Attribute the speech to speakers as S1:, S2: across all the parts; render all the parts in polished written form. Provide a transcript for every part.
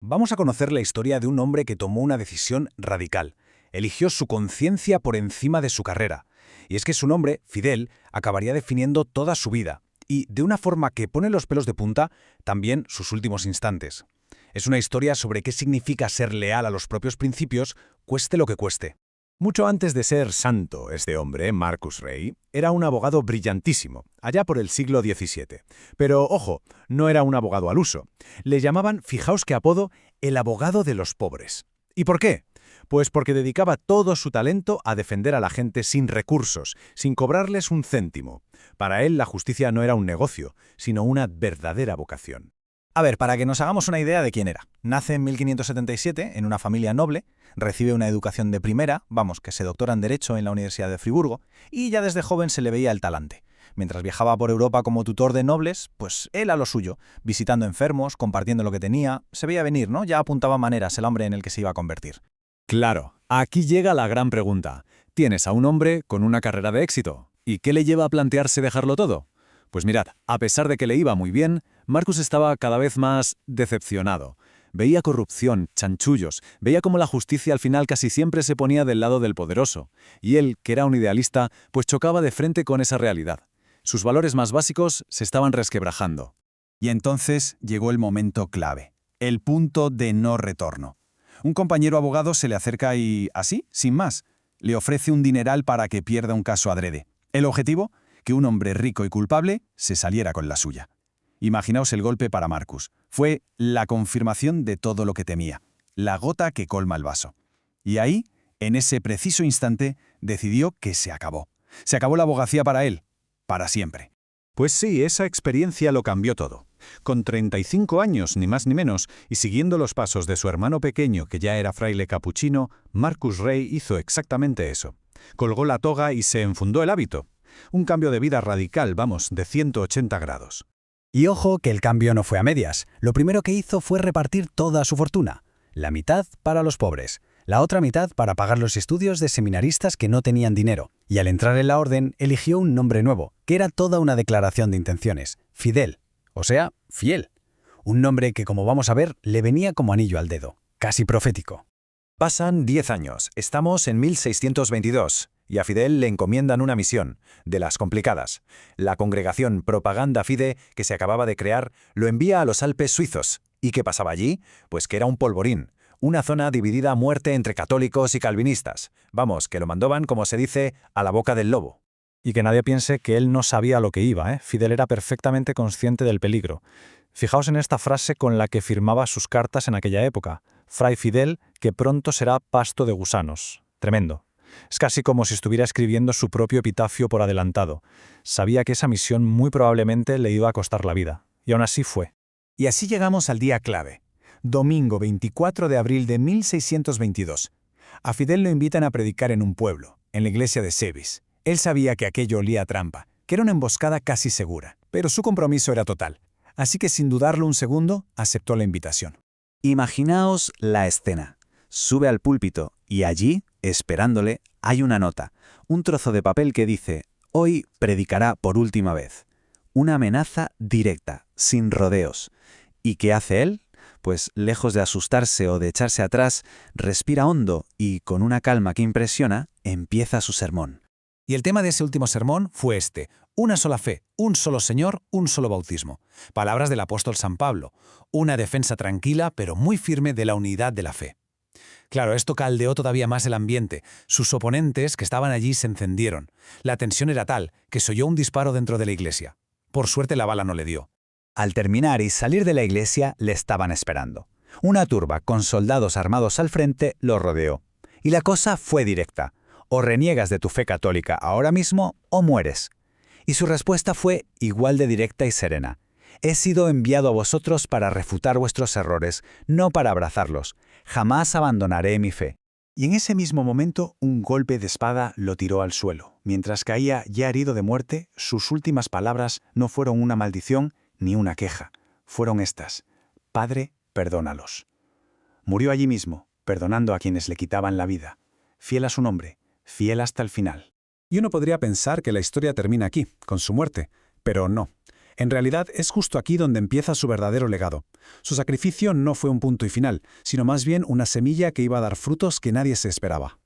S1: Vamos a conocer la historia de un hombre que tomó una decisión radical. Eligió su conciencia por encima de su carrera. Y es que su nombre, Fidel, acabaría definiendo toda su vida. Y, de una forma que pone los pelos de punta, también sus últimos instantes. Es una historia sobre qué significa ser leal a los propios principios, cueste lo que cueste.
S2: Mucho antes de ser santo, este hombre, Marcus Rey, era un abogado brillantísimo, allá por el siglo XVII. Pero, ojo, no era un abogado al uso. Le llamaban, fijaos qué apodo, el abogado de los pobres. ¿Y por qué? Pues porque dedicaba todo su talento a defender a la gente sin recursos, sin cobrarles un céntimo. Para él la justicia no era un negocio, sino una verdadera vocación.
S1: A ver, para que nos hagamos una idea de quién era. Nace en 1577 en una familia noble, recibe una educación de primera, vamos, que se doctora en Derecho en la Universidad de Friburgo, y ya desde joven se le veía el talante. Mientras viajaba por Europa como tutor de nobles, pues él a lo suyo, visitando enfermos, compartiendo lo que tenía, se veía venir, ¿no? Ya apuntaba maneras el hombre en el que se iba a convertir.
S2: Claro, aquí llega la gran pregunta. Tienes a un hombre con una carrera de éxito. ¿Y qué le lleva a plantearse dejarlo todo? Pues mirad, a pesar de que le iba muy bien, Marcus estaba cada vez más decepcionado. Veía corrupción, chanchullos, veía cómo la justicia al final casi siempre se ponía del lado del poderoso. Y él, que era un idealista, pues chocaba de frente con esa realidad. Sus valores más básicos se estaban resquebrajando.
S3: Y entonces llegó el momento clave, el punto de no retorno. Un compañero abogado se le acerca y, así, sin más, le ofrece un dineral para que pierda un caso adrede. ¿El objetivo? Que un hombre rico y culpable se saliera con la suya. Imaginaos el golpe para Marcus. Fue la confirmación de todo lo que temía, la gota que colma el vaso. Y ahí, en ese preciso instante, decidió que se acabó. Se acabó la abogacía para él, para siempre.
S2: Pues sí, esa experiencia lo cambió todo. Con 35 años, ni más ni menos, y siguiendo los pasos de su hermano pequeño, que ya era fraile capuchino, Marcus Rey hizo exactamente eso. Colgó la toga y se enfundó el hábito. Un cambio de vida radical, vamos, de 180 grados.
S1: Y ojo que el cambio no fue a medias. Lo primero que hizo fue repartir toda su fortuna. La mitad para los pobres, la otra mitad para pagar los estudios de seminaristas que no tenían dinero. Y al entrar en la orden, eligió un nombre nuevo, que era toda una declaración de intenciones. Fidel, o sea, fiel. Un nombre que, como vamos a ver, le venía como anillo al dedo. Casi profético.
S4: Pasan 10 años, estamos en 1622, y a Fidel le encomiendan una misión, de las complicadas. La congregación Propaganda Fide, que se acababa de crear, lo envía a los Alpes suizos. ¿Y qué pasaba allí? Pues que era un polvorín, una zona dividida a muerte entre católicos y calvinistas. Vamos, que lo mandaban, como se dice, a la boca del lobo.
S5: Y que nadie piense que él no sabía a lo que iba, ¿eh? Fidel era perfectamente consciente del peligro. Fijaos en esta frase con la que firmaba sus cartas en aquella época. Fray Fidel, que pronto será pasto de gusanos. Tremendo. Es casi como si estuviera escribiendo su propio epitafio por adelantado. Sabía que esa misión muy probablemente le iba a costar la vida. Y aún así fue.
S3: Y así llegamos al día clave. Domingo 24 de abril de 1622. A Fidel lo invitan a predicar en un pueblo, en la iglesia de Sevis. Él sabía que aquello olía a trampa, que era una emboscada casi segura, pero su compromiso era total. Así que sin dudarlo un segundo, aceptó la invitación.
S4: Imaginaos la escena. Sube al púlpito y allí, esperándole, hay una nota, un trozo de papel que dice: «Hoy predicará por última vez». Una amenaza directa, sin rodeos. ¿Y qué hace él? Pues lejos de asustarse o de echarse atrás, respira hondo y, con una calma que impresiona, empieza su sermón.
S1: Y el tema de ese último sermón fue este: una sola fe, un solo Señor, un solo bautismo. Palabras del apóstol San Pablo. Una defensa tranquila pero muy firme de la unidad de la fe. Claro, esto caldeó todavía más el ambiente. Sus oponentes que estaban allí se encendieron. La tensión era tal que se oyó un disparo dentro de la iglesia. Por suerte la bala no le dio.
S6: Al terminar y salir de la iglesia le estaban esperando. Una turba con soldados armados al frente lo rodeó. Y la cosa fue directa. O reniegas de tu fe católica ahora mismo o mueres. Y su respuesta fue igual de directa y serena. He sido enviado a vosotros para refutar vuestros errores, no para abrazarlos. Jamás abandonaré mi fe.
S3: Y en ese mismo momento, un golpe de espada lo tiró al suelo. Mientras caía ya herido de muerte, sus últimas palabras no fueron una maldición ni una queja. Fueron estas: «Padre, perdónalos». Murió allí mismo, perdonando a quienes le quitaban la vida. Fiel a su nombre, fiel hasta el final.
S2: Y uno podría pensar que la historia termina aquí, con su muerte, pero no.
S7: En realidad es justo aquí donde empieza su verdadero legado. Su sacrificio no fue un punto y final, sino más bien una semilla que iba a dar frutos que nadie se esperaba.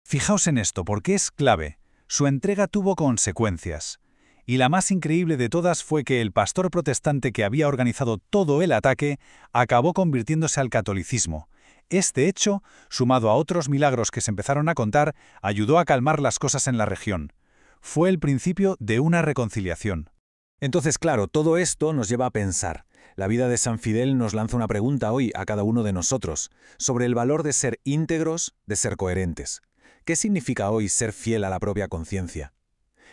S6: Fijaos en esto, porque es clave. Su entrega tuvo consecuencias. Y la más increíble de todas fue que el pastor protestante que había organizado todo el ataque acabó convirtiéndose al catolicismo. Este hecho, sumado a otros milagros que se empezaron a contar, ayudó a calmar las cosas en la región. Fue el principio de una reconciliación.
S2: Entonces, claro, todo esto nos lleva a pensar. La vida de San Fidel nos lanza una pregunta hoy a cada uno de nosotros, sobre el valor de ser íntegros, de ser coherentes. ¿Qué significa hoy ser fiel a la propia conciencia?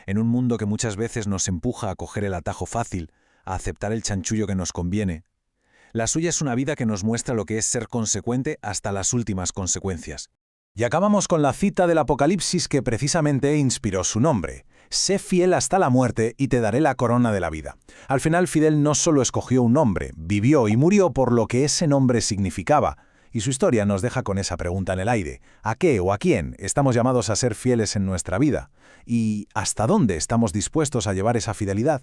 S2: En un mundo que muchas veces nos empuja a coger el atajo fácil, a aceptar el chanchullo que nos conviene, la suya es una vida que nos muestra lo que es ser consecuente hasta las últimas consecuencias.
S8: Y acabamos con la cita del Apocalipsis que precisamente inspiró su nombre. Sé fiel hasta la muerte y te daré la corona de la vida. Al final Fidel no solo escogió un nombre, vivió y murió por lo que ese nombre significaba. Y su historia nos deja con esa pregunta en el aire. ¿A qué o a quién estamos llamados a ser fieles en nuestra vida? ¿Y hasta dónde estamos dispuestos a llevar esa fidelidad?